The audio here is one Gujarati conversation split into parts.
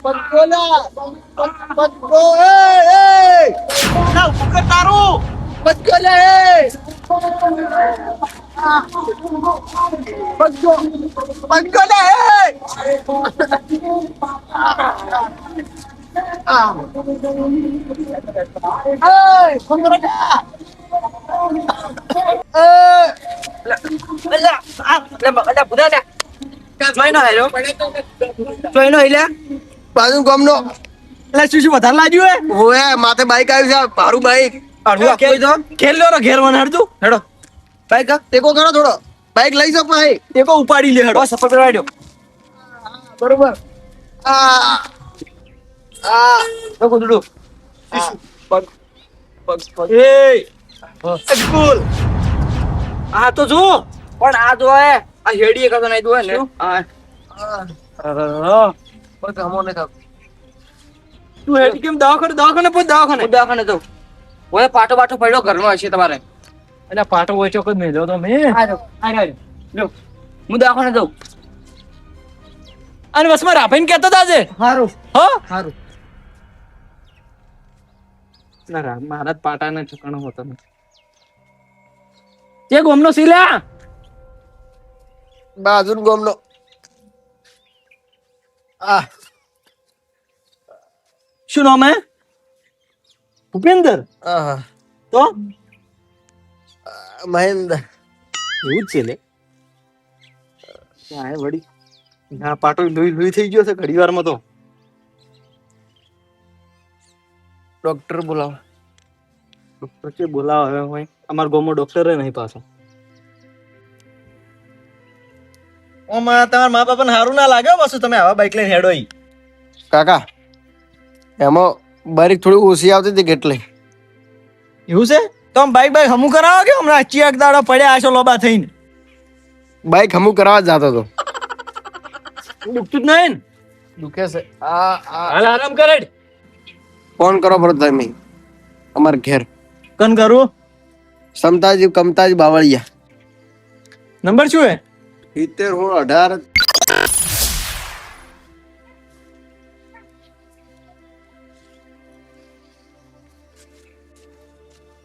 પગોલા પગો એ ના ઉકર તારું પગોલા એ પગો પગોલા એ બાજુ ગામનો શું વધારે લાગ્યું ઓએ માથે બાઈક આવ્યું છે મારું બાઈક ખેલ લો ઘેર વનાડ તું હેડો બાઈક ટેકો કરો થોડો બાઈક લઈ જાવ ભાઈ ટેકો ઉપાડી લે હેડો સફર કરવા દો બરોબર આ આ તો કુદડું પગ પગ પગ એ સ્કૂલ આ તો જો પણ આ જો હે આ હેડી એક નહીં જો ને પગ અમોને કાપ તું હેડી કેમ દવાખાને પૂછ દવાખાને તો ઓય પાટો પડ્યો ઘરનો હશે તમારે એટલે પાટો હોય ચોક જ નહીં જો તો મે લો હું દવાખાને જાઉં અને વસમાં રાભાઈને કહેતો હતા આજે હારું હો હારું ના મારા પાટાના ઠકાણો હોતો નથી તે ગોમનો સિલા બાજુ ગામનો આ શું નામ હે ભૂપેન્દર આહા તો મહેન્દ્ર એવું જ છે લે હા વળી ના પાટો લોહી થઈ ગયો છે ઘડી વારમાં તો ડોક્ટર બોલાવો ડોક્ટર કે બોલાવો હવે હોય અમારા ગામમાં ડોક્ટર નહીં પાછો તમારા મા બાપાને સારું ના લાગે બસ તમે આવા બાઈક લઈને હેડો કાકા એમાં બારીક થોડી ઓછી આવતી હતી કેટલે એવું છે તો બાઈક હમું કરાવો કે હમણાં ચિયાક દાડા પડ્યા આશો લોબા થઈને બાઈક હમું કરાવવા જતો હતો દુખતું જ નહીં દુખે છે આ હાલ આરામ કરે ફોન કરો પ્રધાન અમાર ઘેર કન કરું સમતાજી કમતાજી બાવળિયા નંબર શું હે 70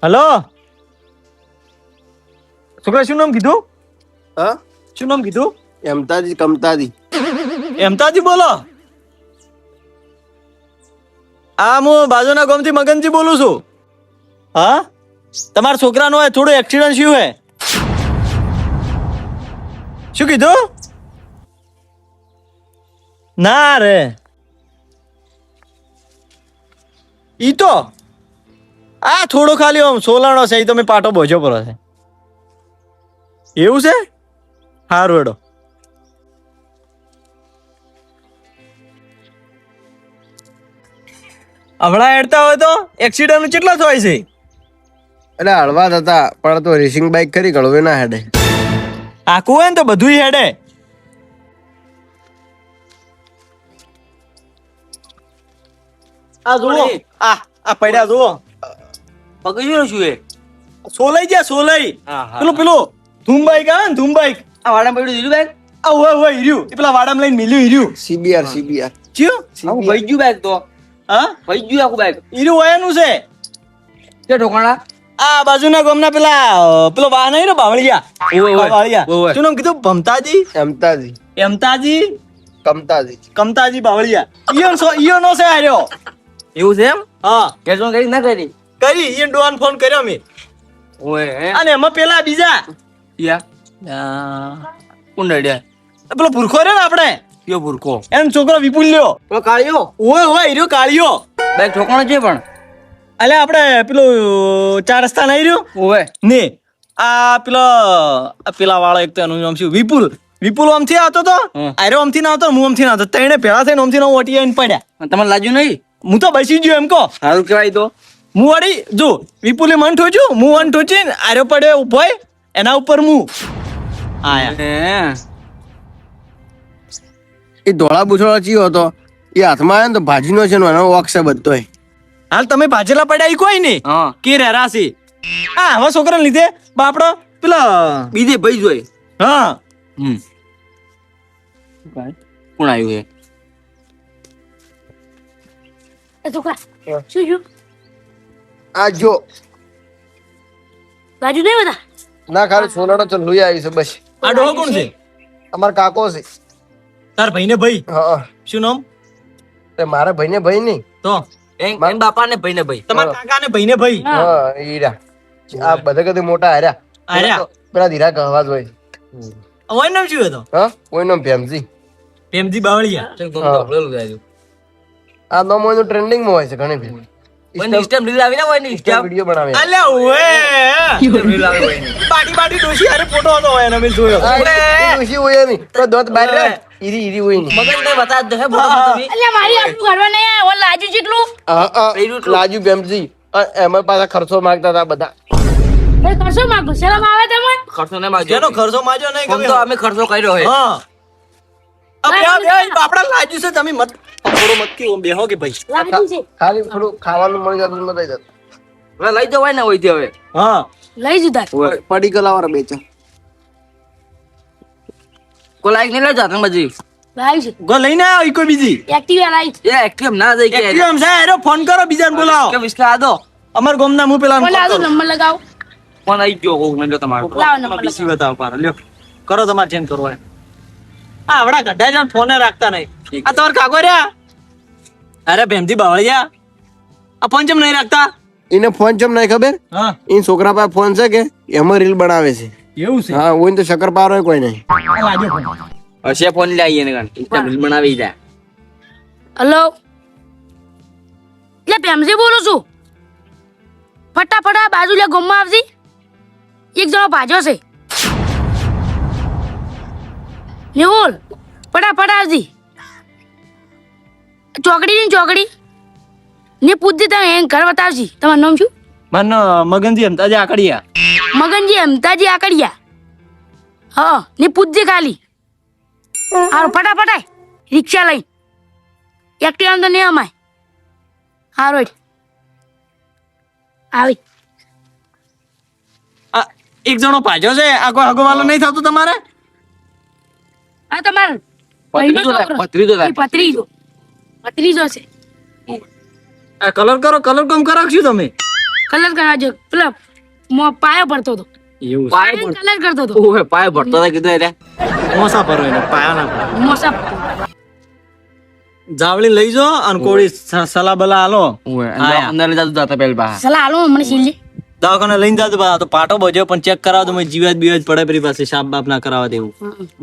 હલો છોકરા શું નામ કીધું હા શું નામ કીધું એમતાજી કમતાજી એમતાજી બોલો આ હું બાજુના ગામથી મગનજી બોલું છું હા તમારા છોકરાનો થોડું એક્સિડન્ટ શું હે શું કીધું ના રે ઈ તો આ થોડો ખાલી આમ સોલાણો છે ઈ તમે પાટો બોજો પર છે એવું છે હારું હેડો હમણાં હેડતા હોય તો એક્સિડન્ટ કેટલા થાય છે એટલે હળવા હતા પણ તો રેસિંગ બાઈક કરી ગળવે ના હેડે આખું હોય ને તો બધું હેડે આ જુઓ આ પડ્યા જુઓ પગજ્યું શું એ સોલાઈ ગયા સોલાઈ પેલું ધૂમબાઈક આવે ને ધૂમબાઈક આ વાડા પડ્યું દીધું બેગ આ હોય હીર્યું એ પેલા વાડામાં લઈને મિલ્યું હીર્યું સીબીઆર ચિયો આખું ભાઈ ગયું બેગ તો હા ભાઈ ગયું આખું બેગ હીર્યું વયાનું છે તે ઠોકાણા આ બાજુના ગામના પેલો વાહ નહીં ને બાવળિયા ઓય. બાવળિયા શું નામ કીધું ભમતાજી એમતાજી એમતાજી કમતાજી કમતાજી બાવળિયા ઈયો નો છે આર્યો એવું છે એમ હા કેસો કરી ના કરી કરી ઈયો ડોન ફોન કર્યો મેં ઓય હે અને એમાં પેલા બીજા યા કુંડડિયા પેલો ભૂરખો રહ્યો ને આપણે કયો ભૂરકો એમ છોકરો વિપુલ લ્યો તો કાળિયો ઓય હીર્યો કાળિયો બેગ ઠોકાણો છે પણ અલે આપણે પેલું 4 રસ્તા નહીં રહ્યું ઓય ને આ પેલા વાળો એક તો એનું નામ શું વિપુલ આમથી આવતો તો આર્યો આમથી ના આવતો હું આમથી ના આવતો તઈને ભેળા થઈને આમથી ના ઓટી આવીને પડ્યા તમને લાગ્યું નહીં હું તો બસી ગયો એમ કહો સારું કેવાય તો હું વળી જો વિપુલે મન ઠોચ્યું હું મન ઠોચીને આર્યો પડ્યો ઉભો એના ઉપર હું આયા હે એ ધોળા બુછોળા ચિયો હતો એ હાથમાં આવે ને તો ભાજીનો છે ને એનો વોક છે બધોય હાલ તમે ભાજેલા પડ્યા ઈ કોઈ નહીં હા કે રેરાસી હા હવે છોકરાને લીધે બાપડો પેલા બીજે ભાઈ જોઈ હા કોણ આવ્યું છે એ છોકરા હા. શું શું આ જો બાજુ નહીં બધા ના ખાલી સોનાનો તો લઈ આવી છે બસ. આ ડોહો કોણ છે? અમાર કાકો છે. તાર ભાઈ ને ભાઈ હા શું નામ? તે મારા ભાઈને ભાઈ નહીં. તો એમ બાપા ને ભાઈ ને ભાઈ. તમારા કાકા ને ભાઈ ને ભાઈ. હા ઈરા આ બધા કદે મોટા હાર્યા. હાર્યા? પેલા ધીરા કહેવાજ હોય. અમારું નામ શું હતું? હા કોઈ નામ ભેમજી. પ્રેમજી બાવળિયા. આ નામ હોય ટ્રેન્ડિંગ માં હોય છે ઘણી ફિલ્મ. સ્ટેપ રીલ આવી ના હોય ને સ્ટેપ વિડીયો બનાવે. અલ્યા ઓએ રીલ આવી હોય ને. બાટી ડોશી હારે ફોટો હતો હોય એને મેં જોયો. ખુશી હોય નહીં તો દોત બહાર રહે. ઈરી હોય નહીં. મગજ ને બતા દે હે બોલો તમે. અલ્યા મારી આપણું ઘરવા નહીં આવ્યા ઓલા લાજુ જેટલું લાજુ ભેમજી એમાં પાછા ખર્ચો માંગતા હતા બધા. એ કરશો માંગો શરમ આવે તમને ખર્ચો ને માગજો. જેનો ખર્ચો માજો નહીં આમ તો અમે ખર્ચો કર્યો હે. હા બાપડા લાજુ છે તમે મત થોડો મત કે બેહો કે ભાઈ. લાજુ છે ખાલી થોડું ખાવાનું મળી જતું મત આવી જતું. હવે લઈ જવાય ને હોય હવે. હા લઈ જુદા પડી ગલાવાળા બેચા. કોઈ લાઈક નહીં લઈ જાતા બજી. લાઈ છે ગો લઈને આવ્યો કોઈ બીજી એક્ટિવા લાઈ એ એક્ટિવ ના જઈ કે. એક્ટિવ છે એરો ફોન કરો બીજાને બોલાવો કે વિસ્કા આદો. અમાર ગામના હું પેલા બોલા આજો નંબર લગાવો ફોન આવી ગયો હોગ મેં તમારો. લાવો નંબર બીસી લગાવો બતાવો પાર લ્યો કરો તમારે ચેન્જ કરવો હોય. આ આવડા ગઢા જણ ફોને રાખતા નહીં. આ તમાર કાકો રહ્યા? અરે ભેમજી બાવળિયા આ ફોન કેમ નહીં રાખતા? એને ફોન ચમ નહીં ખબર. હા એ છોકરા પાસે ફોન છે કે એમાં રીલ બનાવે છે. એવું છે. હા હોય તો શક્કર પાર હોય કોઈ નહીં. આ લાજો ફોન. હશે ફોન લઈ આવીએ ને કાન. ઇન્સ્ટા રીલ બનાવી દે. હલો એટલે પેમજી બોલું છું ફટાફટ આ બાજુ લે ગોમમાં આવજી એક જણો ભાજો છે નિહોલ ફટાફટ આવજી ચોકડી ને પૂછજે તમે એને ઘર બતાવજી તમારું નામ શું મન મગનજી અમતાજી આકડિયા. મગનજી અમતાજી આકડિયા હા ને પૂછજે ખાલી હારું ફટાફટ આય રિક્ષા લઈ એક્ટિવા તો નહીં અમાય હારું આવી આ એક જણો ભાજો છે આ કોઈ હગોવાલો નહીં થતું તમારે? આ તમારે પતરી તો લાય, પતરી તો લાય. પત્રીજો છે આ કલર કરો કલર કોમ કરાવશું તમે? કલર કરવા જો પેલા પાયો ભરતો હતો એવું પાય કલર કરતો હતો ઓહે પાય ભરતો હતા કીધું એટલે. મોસા ભરો એને પાયા ના ભરો. મોસા જાવળી લઈ જો અને કોળી સલા બલા આલો. ઓહે આયા. અંદર લઈ જાતું જાતા પેલ બા. સલાહ હાલો મને સીલી દવાખાને લઈને જાતો બા તો પાટો બજ્યો પણ ચેક કરાવો તો મેં જીવાત બીવાત પડે પેલી પાસે સાપ બાપ ના કરાવવા દેવું.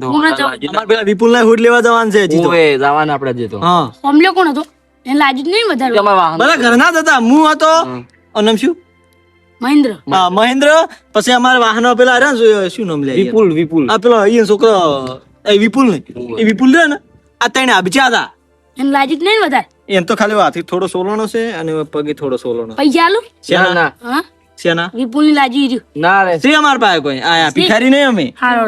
અમાર પેલા વિપુલ ના હુડ લેવા જવાનું છે હજી તો. ઓહે જવાના આપણે જે તો. હા ઓમલ્યો કોણ હતો એને લાજુ જ નહીં વધારે તમારા વાહન. બધા ઘરના જ હતા હું હતો નામ શું મહેન્દ્ર હા મહેન્દ્ર પછી અમારા વાહનો પેલા રહ્યા ને શું નામ લે વિપુલ વિપુલ. આ પેલો અહીંયા છોકરો એ વિપુલ ને એ વિપુલ રે ને આ ત્રણ આબચા હતા. એને લાજુ જ નહીં વધારે એમ તો ખાલી હાથી થોડો સોલોનો છે અને પગે થોડો સોલોનો. પૈસા આલો ના ના હા શેના વિપુલ ની લાજુ ઈર્યું ના રે. છે અમાર પાસે કોઈ આયા ભિખારી નહીં અમે. હારો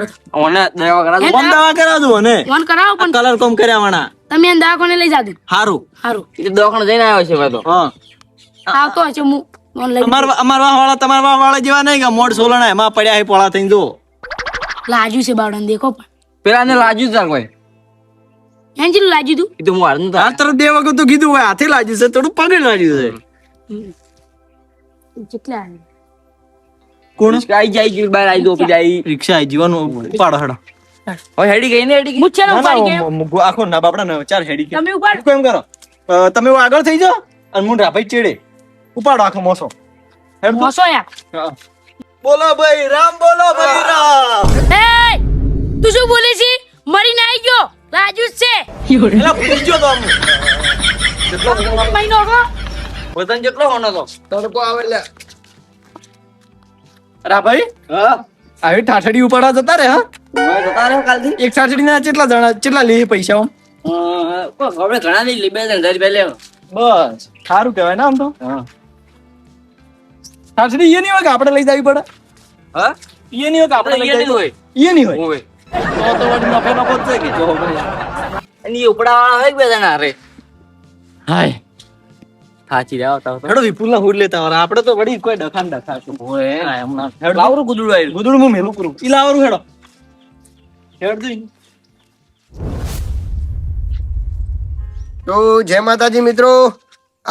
ઓને દવા કરા દો. કોમ દવા કરાવજો અને ફોન કરાવો પણ કલર કોમ કર્યા વાળા તમે એને દવાખાને લઈ જાજો હારું. હારું એ તો દવાખાને જઈને આવ્યો છે હવે તો. હા આવતો હશે હું ફોન લઈ અમાર વાહ વાળા તમારા વાહ વાળા જેવા નહીં કે મોડ સોલણા એમાં પડ્યા હે પોળા થઈને જો લાજુ છે બાવડાને દેખો પણ પેલા ને લાજ્યું જ કોઈ. એને જેટલું લાજુ તું એ તો હું હાર નતો. આ તરફ બે વખત તો કીધું હોય હાથે લાગ્યું છે થોડું પગે લાગ્યું છે. જેટલા આવે કોણ આઈ જાય ગયું બહાર આઈ દો જાય. રિક્ષા આવી જીવાનું ઉપાડો હેડો. હવે હેડી ગઈ ને હેડી ગઈ. મુચ્છા ના, ઉપાડી ના, ગયા આખો ના બાપડા ને ચાર હેડી કે તમે ઉપાડ એમ કરો તમે આગળ થઈ જાઓ અને મુંડા ભાઈ ચેડે ઉપાડો આખો મોસો હેડ તો. મોસો યાર હા. બોલો ભાઈ રામ બોલો ભાઈ રામ. એ તું શું બોલે છે મરીને આવી ગયો લાજુ જ છે એલા પૂછજો તો આમ. મહિનો હો વતન જેટલો હોનો તો. તડકો આવે લે. રા ભાઈ હા. આવી ઠાઠડી ઉપાડવા જતા રે હા હવે જતા રહો કાલથી. એક ઠાઠડી ના કેટલા જણા કેટલા લે પૈસા આમ? આપણે ઘણા નહીં લે 2,000 રૂપિયા લે. બસ સારું કહેવાય ને આમ તો ઠાઠડી એ નહીં હોય કે આપણે લઈ જવી પડે હા એ નહીં હોય કે આપણે લઈ જવી હોય. પડે? એ નહીં હોય ઓવે. તો વળી નફો નફો જ છે કે જો ભાઈ. અને એ ઉપડાવાળા હોય કે બે જણા હારે. હાય થાચી રહ્યા હતા. હેડો વિપુલ ના હુડ લેતા હોય આપણે તો વળી કોઈ ડખાન ડખાશું ઓએ. હા હમણાં હેડો લાવરું ગુદડું આવ્યું. ગુદડું હું મેલું કરું ઈ લાવરું હેડો હેડ દઈ તો જય માતાજી મિત્રો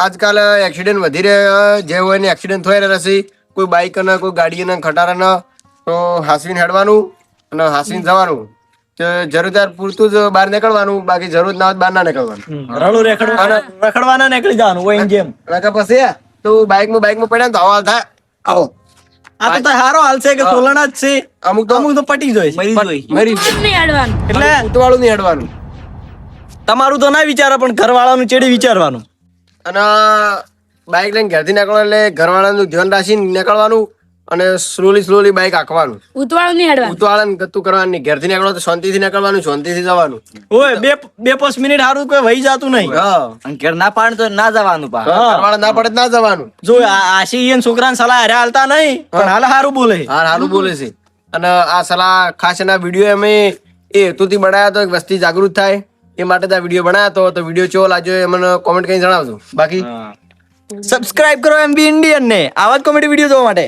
આજકાલ એક્સિડન્ટ વધી રહ્યા જે હોય ને એક્સિડન્ટ થઈ રહ્યા છે. કોઈ બાઇક ને કોઈ ગાડી ને ખટારા ને તો હાંસવીને હેડવાનું અને હાંસવીને જવાનું. તો જરૂરિયાત પૂરતું જ બહાર નીકળવાનું, બાકી જરૂર ના હોય તો બહાર ના નીકળવાનું. રડું રખડવાના નીકળી જવાનું હોય એમ જેમ. નકર પછી તો બાઇકમાં પડ્યા ને તો હવા થાય આવો. આ તો હારો હાલ છે કે સોલણા જ છે. અમુક તો પટી જાય છે. મરી નહીં હેડવાનું. એટલે ઉતવાળું નહીં હેડવાનું. તમારું તો ના વિચારે પણ ઘરવાળાનું ચેડી વિચારવાનું. અને બાઇક લઈને ઘરથી નીકળવાનું એટલે ઘરવાળાનું ધ્યાન રાખીને નીકળવાનું અને સ્લોલી બાઇક હાંકવાનું. ઉતવાળું નહીં હેડવાનું. ઉતવાળાને ગતું કરવાનું નહીં. ઘરથી નીકળો તો શાંતિથી નીકળવાનું, શાંતિથી જવાનું. ઓય 2-5 મિનિટ હારું કોઈ વહી જાતું નહીં. હા, અને ઘેર ના પાડ તો ના જવાનું પા. ઘરવાળા ના પડે તો ના જવાનું. જો આશી ઈયન છોકરાને સલાહ હારે હાલતા નહીં પણ હાલ હારું બોલે. હા, સારું બોલે છે. અને આ સલાહ ખાસ એના વિડીયો અમે એ હેતુથી બનાવ્યા તો વસ્તી જાગૃત થાય એ માટે આ વિડીયો બનાવ્યો તો વિડીયો કેવો લાગ્યો એ મને કોમેન્ટ કરીને જણાવજો. બાકી સબસ્ક્રાઇબ કરો MB ઇન્ડિયન ને આવા જ કોમેડી વિડીયો જોવા માટે.